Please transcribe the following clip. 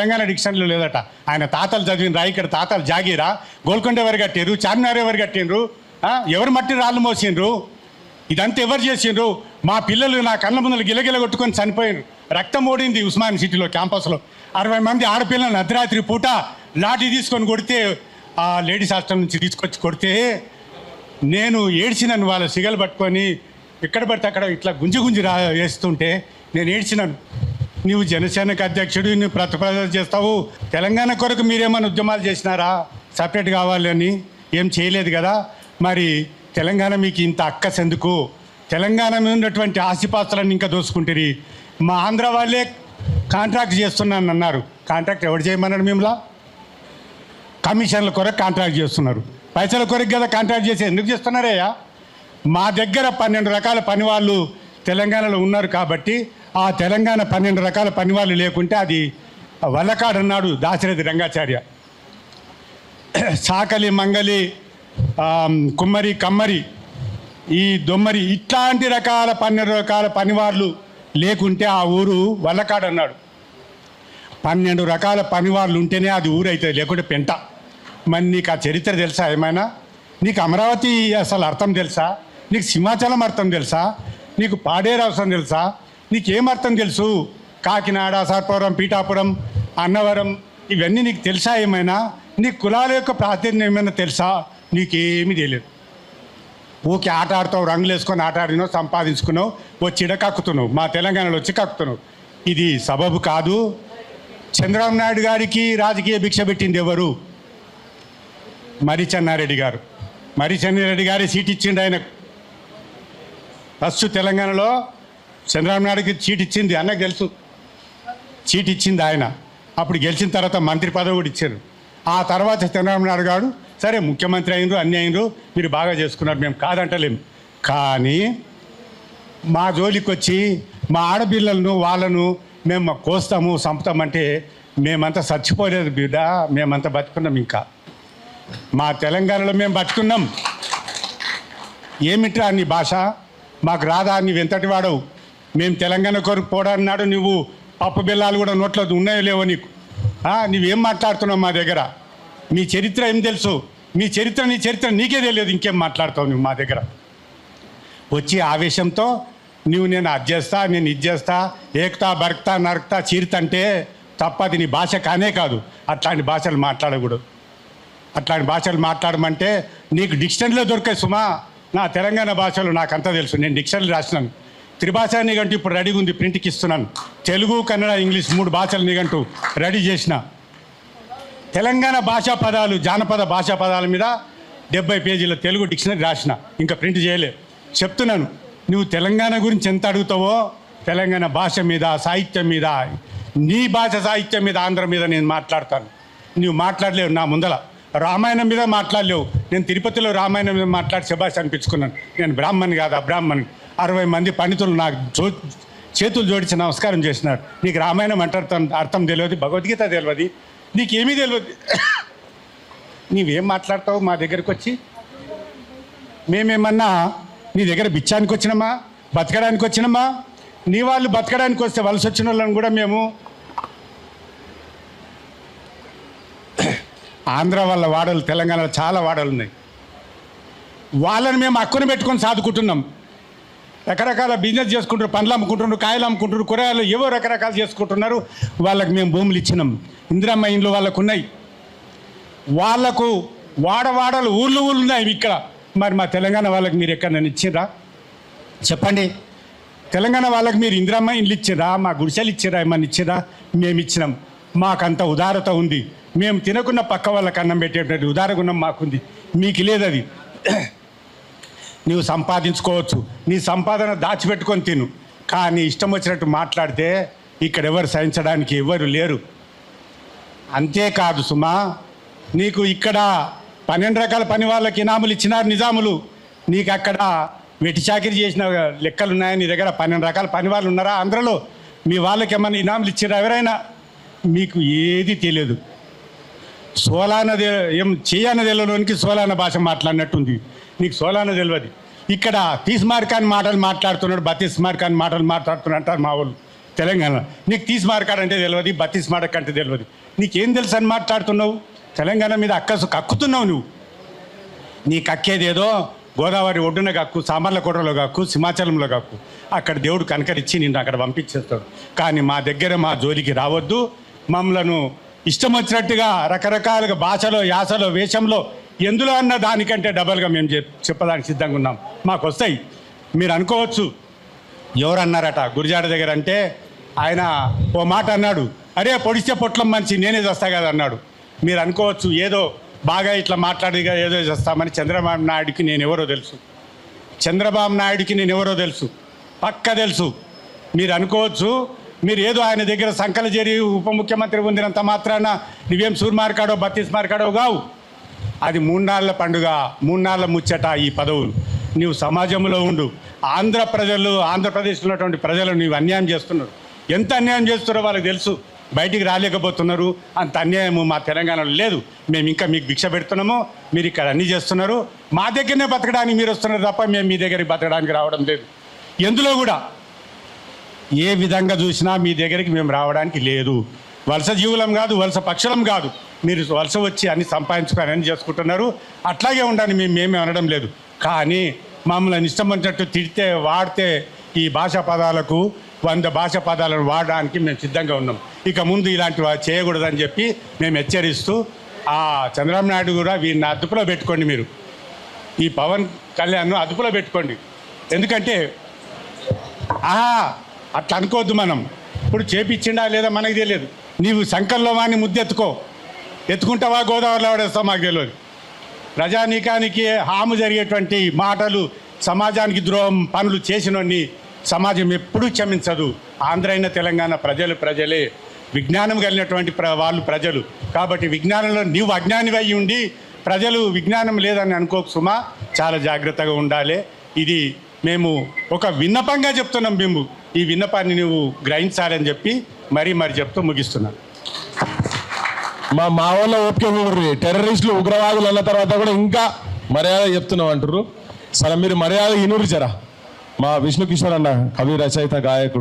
తెలంగాణ డిక్షనరీలో లేదట. ఆయన తాతలు చదివినరా? ఇక్కడ తాతలు జాగీరా? గోల్కొండ ఎవరు కట్టిండ్రు? చార్మినార్ ఎవరు కట్టిండ్రు? ఎవరు మట్టి రాళ్ళు మోసిండ్రు? ఇదంతా ఎవరు చేసిండ్రు? మా పిల్లలు నా కళ్ళ ముందర గిలగిల కొట్టుకొని చనిపోయినారు. రక్తం ఓడింది ఉస్మాన్ సిటీలో క్యాంపస్లో. 60 మంది ఆడపిల్లలను అర్ధరాత్రి పూట లాఠీ తీసుకొని కొడితే, ఆ లేడీస్ హాస్టల్ నుంచి తీసుకొచ్చి కొడితే నేను ఏడ్చినాను. వాళ్ళ సిగలు పట్టుకొని ఎక్కడ పడితే అక్కడ ఇట్లా గుంజి వేస్తుంటే నేను ఏడ్చినాను. నువ్వు జనసేనకు అధ్యక్షుడు, నువ్వు ప్రతిపాదన చేస్తావు. తెలంగాణ కొరకు మీరేమైనా ఉద్యమాలు చేసినారా? సపరేట్ కావాలని ఏం చేయలేదు కదా. మరి తెలంగాణ మీకు ఇంత అక్కస్ ఎందుకు? తెలంగాణ మీద ఉన్నటువంటి ఆస్తిపాస్తులను ఇంకా దోసుకుంటారు. మా ఆంధ్ర వాళ్ళే కాంట్రాక్ట్ చేస్తున్నాను అన్నారు. కాంట్రాక్ట్ ఎవరు చేయమన్నాడు? మిమ్మల్ని కమిషన్ల కొరకు కాంట్రాక్ట్ చేస్తున్నారు. పైసల కొరకు కదా కాంట్రాక్ట్ చేసి ఎందుకు చేస్తున్నారయ్యా? మా దగ్గర 12 రకాల పని వాళ్ళు తెలంగాణలో ఉన్నారు కాబట్టి ఆ తెలంగాణ 12 రకాల పని వాళ్ళు లేకుంటే అది వల్లకాడు అన్నాడు దాశరథి రంగాచార్య. సాకలి, మంగలి, కుమ్మరి, కమ్మరి, ఈ దొమ్మరి ఇట్లాంటి రకాల 12 రకాల పనివాళ్ళు లేకుంటే ఆ ఊరు వల్లకాడు అన్నాడు. 12 రకాల పనివాళ్ళు ఉంటేనే అది ఊరు అవుతుంది, లేకుంటే పెంట. మరి నీకు ఆ చరిత్ర తెలుసా? ఏమైనా నీకు అమరావతి అసలు అర్థం తెలుసా? నీకు సింహాచలం అర్థం తెలుసా? నీకు పాడేరు అవసరం తెలుసా? నీకేం అర్థం తెలుసు? కాకినాడ, సర్పవరం, పీఠాపురం, అన్నవరం ఇవన్నీ నీకు తెలుసా? ఏమైనా నీ కులాల యొక్క ప్రాతినిధ్యం ఏమైనా తెలుసా? నీకేమీ తెలియదు. ఊకే ఆట ఆడుతావు, రంగులు వేసుకొని ఆట ఆడినావు, సంపాదించుకున్నావు, వచ్చి ఇడ కక్కుతున్నావు, మా తెలంగాణలో వచ్చి కక్కుతున్నావు. ఇది సబబు కాదు. చంద్రబాబు నాయుడు గారికి రాజకీయ భిక్ష పెట్టింది ఎవరు? మర్రి చెన్నారెడ్డి గారు. మర్రి చెన్నారెడ్డి గారి సీట్ ఇచ్చిండు ఆయనకు. ఫస్ట్ తెలంగాణలో చంద్రబాబు నాయుడుకి సీట్ ఇచ్చింది అన్నకు తెలుసు. సీట్ ఇచ్చింది ఆయన. అప్పుడు గెలిచిన తర్వాత మంత్రి పదవి కూడా ఇచ్చారు. ఆ తర్వాత చంద్రబాబు నాయుడు గారు సరే ముఖ్యమంత్రి అయినరు, అన్నీ అయినరు, మీరు బాగా చేసుకున్నారు, మేము కాదంటలేము. కానీ మా జోలికి వచ్చి మా ఆడపిల్లలను వాళ్ళను మేము కోస్తాము, చంపుతామంటే మేమంతా చచ్చిపోలేదు బిడ్డ, మేమంతా బతుకున్నాం. ఇంకా మా తెలంగాణలో మేము బతుకున్నాం. ఏమిట్రా నీ భాష? మాకు రాదా? నువ్వు ఎంతటి వాడవు? మేము తెలంగాణ కొరకు పోడన్నాడు. నువ్వు పప్పు బెల్లాలు కూడా నోట్లో ఉన్నాయో లేవో నీకు? నువ్వేం మాట్లాడుతున్నావు మా దగ్గర? మీ చరిత్ర ఏం తెలుసు? నీ చరిత్ర నీకే తెలియదు. ఇంకేం మాట్లాడతావు నువ్వు మా దగ్గర? వచ్చి ఆవేశంతో నువ్వు నేను అది చేస్తా, నేను ఇది చేస్తా, ఏక్తా, బర్క్తా, నరక్తా, చీరుతంటే తప్పది నీ భాష కానే కాదు. అట్లాంటి భాషలు మాట్లాడకూడదు. అట్లాంటి భాషలు మాట్లాడమంటే నీకు డిక్షనరీలో దొరికాయి సుమా. నా తెలంగాణ భాషలు నాకంతా తెలుసు. నేను డిక్షనరీ రాసినాను. త్రిభాషా నిఘంటు ఇప్పుడు రెడీగా ఉంది, ప్రింట్కి ఇస్తున్నాను. తెలుగు, కన్నడ, ఇంగ్లీష్ 3 భాషల నిఘంటు రెడీ చేసిన. తెలంగాణ భాషా పదాలు, జానపద భాషా పదాల మీద 70 పేజీల తెలుగు డిక్షనరీ రాసిన. ఇంకా ప్రింట్ చేయలే. చెప్తున్నాను, నువ్వు తెలంగాణ గురించి ఎంత అడుగుతావో తెలంగాణ భాష మీద, సాహిత్యం మీద, నీ భాష సాహిత్యం మీద, ఆంధ్ర మీద నేను మాట్లాడతాను. నువ్వు మాట్లాడలేవు నా ముందల. రామాయణం మీద మాట్లాడలేవు. నేను తిరుపతిలో రామాయణం మీద మాట్లాడి శభాష్ అనిపించుకున్నాను. నేను బ్రాహ్మణ్ కాదు, అబ్రాహ్మణ్. 60 మంది పండితులు నాకు చేతులు జోడించి నమస్కారం చేసినారు. నీకు రామాయణం అంటే అర్థం తెలియదు, భగవద్గీత తెలియదు, నీకేమీ తెలియదు. నీవేం మాట్లాడతావు మా దగ్గరికి వచ్చి? మేమేమన్నా నీ దగ్గర బిచ్చానికి వచ్చినామా? బతకడానికి వచ్చినామా? నీ వాళ్ళు బతకడానికి వస్తే వలస వచ్చిన వాళ్ళని కూడా మేము ఆంధ్ర వాళ్ళ వాడలు, తెలంగాణలో చాలా వాడలు ఉన్నాయి. వాళ్ళని మేము హక్కును పెట్టుకొని సాదుకుంటున్నాం. రకరకాల బిజినెస్ చేసుకుంటారు, పండ్లు అమ్ముకుంటున్నారు, కాయలు అమ్ముకుంటున్నారు, కూరగాయలు ఏవో రకరకాలు చేసుకుంటున్నారు. వాళ్ళకి మేము భూములు ఇచ్చినాం. ఇందిరమ్మ ఇండ్లు వాళ్ళకు ఉన్నాయి. వాళ్లకు వాడవాడలు, ఊళ్ళు ఉన్నాయి ఇక్కడ. మరి మా తెలంగాణ వాళ్ళకి మీరు ఎక్కడ నన్ను ఇచ్చిర్రా? చెప్పండి. తెలంగాణ వాళ్ళకి మీరు ఇందిరమ్మ ఇండ్లు ఇచ్చిర్రా? మా గుడిసెలు ఇచ్చిర్రా? ఏమన్నా ఇచ్చిర్రా? మేము ఇచ్చినాం. మాకంత ఉదారత ఉంది. మేము తినకున్న పక్క వాళ్ళకి అన్నం పెట్టేటువంటి ఉదారగుణం మాకుంది. మీకు లేదు అది. నువ్వు సంపాదించుకోవచ్చు, నీ సంపాదన దాచిపెట్టుకొని తిను. కానీ ఇష్టం వచ్చినట్టు మాట్లాడితే ఇక్కడ ఎవరు సహించడానికి ఎవరు లేరు. అంతేకాదు సుమా, నీకు ఇక్కడ 12 రకాల పని వాళ్ళకి ఇనాములు ఇచ్చినారు నిజాములు. నీకు అక్కడ వెట్టి చాకిరి చేసిన లెక్కలు ఉన్నాయి. నీ దగ్గర 12 రకాల పని వాళ్ళు ఉన్నారా? ఆంధ్రలో మీ వాళ్ళకి ఏమన్నా ఇనాములు ఇచ్చారా ఎవరైనా? మీకు ఏది తెలియదు. సోలానది ఏం చేయనదిలోనికి సోలాన భాష మాట్లాడినట్టుంది. నీకు సోలాన తెలియదు. ఇక్కడ తీస్మార్కాన్ మాటలు మాట్లాడుతున్నాడు, బతీస్మార్కాన్ మాటలు మాట్లాడుతున్నాడు అంటారు మా వాళ్ళు. తెలంగాణ. నీకు తీసి మార్కాడు అంటే తెలియదు, బత్తీస్ మార్క్ అంటే తెలియదు. నీకేం తెలుసు అని మాట్లాడుతున్నావు? తెలంగాణ మీద కక్కుతున్నావు నువ్వు. నీ కక్కేదేదో గోదావరి ఒడ్డున కక్కు, సామర్లకోటలో కక్కు, సింహాచలంలో కక్కు. అక్కడ దేవుడు కనకరిచ్చి నిన్ను అక్కడ పంపించేస్తాడు. కానీ మా దగ్గర మా జోలికి రావద్దు. మమ్మలను ఇష్టం వచ్చినట్టుగా రకరకాలుగా భాషలో, యాసలో, వేషంలో ఎందులో అన్న దానికంటే డబల్గా మేము చెప్పడానికి సిద్ధంగా ఉన్నాం. మాకు వస్తాయి. మీరు అనుకోవచ్చు ఎవరన్నారట గురిజాడ దగ్గర అంటే, ఆయన ఓ మాట అన్నాడు, అరే పొడిస్తే పొట్లం మనిషి నేనే చేస్తా కదా అన్నాడు. మీరు అనుకోవచ్చు ఏదో బాగా ఇట్లా మాట్లాడిగా ఏదో చేస్తామని. చంద్రబాబు నాయుడికి నేను ఎవరో తెలుసు. చంద్రబాబు నాయుడికి నేను ఎవరో తెలుసు, పక్క తెలుసు. మీరు అనుకోవచ్చు మీరు ఏదో ఆయన దగ్గర సంకల చేరి ఉప ముఖ్యమంత్రి పొందినంత మాత్రాన నువ్వేం సూర్మార్కాడో బత్తీస్ మార్కాడో కావు. అది 3 నాళ్ళ పండుగ, 3 నాళ్ళ ముచ్చట ఈ పదవులు. నీవు సమాజంలో ఉండు. ఆంధ్రప్రదేశ్లో ఉన్నటువంటి ప్రజలు నీవు అన్యాయం చేస్తున్నారు. ఎంత అన్యాయం చేస్తున్నారో వాళ్ళకి తెలుసు. బయటికి రాలేకపోతున్నారు. అంత అన్యాయం మా తెలంగాణలో లేదు. మేము ఇంకా మీకు భిక్ష పెడుతున్నాము, మీరు ఇక్కడ అన్నీ చేస్తున్నారు. మా దగ్గరనే బతకడానికి మీరు వస్తున్నారు తప్ప మేము మీ దగ్గరికి బతకడానికి రావడం లేదు. ఎందులో కూడా ఏ విధంగా చూసినా మీ దగ్గరికి మేము రావడానికి లేదు. వలస జీవులం కాదు, వలస పక్షులం కాదు. మీరు వలస వచ్చి అన్ని సంపాదించుకొని అన్ని చేసుకుంటున్నారు. అట్లాగే ఉండాలని మేమేమీ అనడం లేదు. కానీ మమ్మల్ని ఇష్టం వచ్చినట్టు తిడితే, వాడితే ఈ భాషా పదాలకు 100 భాషా పదాలను వాడడానికి మేము సిద్ధంగా ఉన్నాం. ఇక ముందు ఇలాంటివి చేయకూడదని చెప్పి మేము హెచ్చరిస్తూ, ఆ చంద్రబాబు నాయుడు కూడా వీరిని అదుపులో పెట్టుకోండి. మీరు ఈ పవన్ కళ్యాణ్ను అదుపులో పెట్టుకోండి. ఎందుకంటే అట్లా అనుకోవద్దు. మనం ఇప్పుడు చేపించిండా లేదా మనకు తెలియదు. నీవు సంకల్లో వాడిని ఎత్తుకుంటావా గోదావరిలో ఆడేస్తావు మాకు తెలియదు. ప్రజానీకానికి హాము జరిగేటువంటి మాటలు, సమాజానికి ద్రోహం పనులు చేసినోన్ని సమాజం ఎప్పుడూ క్షమించదు. ఆంధ్ర అయిన తెలంగాణ ప్రజలే విజ్ఞానం కలిగినటువంటి వాళ్ళు ప్రజలు. కాబట్టి విజ్ఞానంలో నీవు అజ్ఞానివి అయి ఉండి ప్రజలు విజ్ఞానం లేదని అనుకోకు సుమా. చాలా జాగ్రత్తగా ఉండాలి. ఇది మేము ఒక విన్నపంగా చెప్తున్నాం. మేము ఈ విన్నపాన్ని నువ్వు గ్రహించాలని చెప్పి మరీ చెప్తూ ముగిస్తున్నాను. మా వాళ్ళ ఓపిక టెర్రరిస్టులు, ఉగ్రవాదులు అన్న తర్వాత కూడా ఇంకా మర్యాద చెప్తున్నాం అంటారు. సరే మీరు మర్యాద ఇనురు జరా. మా విష్ణు కిషోర్ అన్న కవి, రచయిత, గాయకుడు.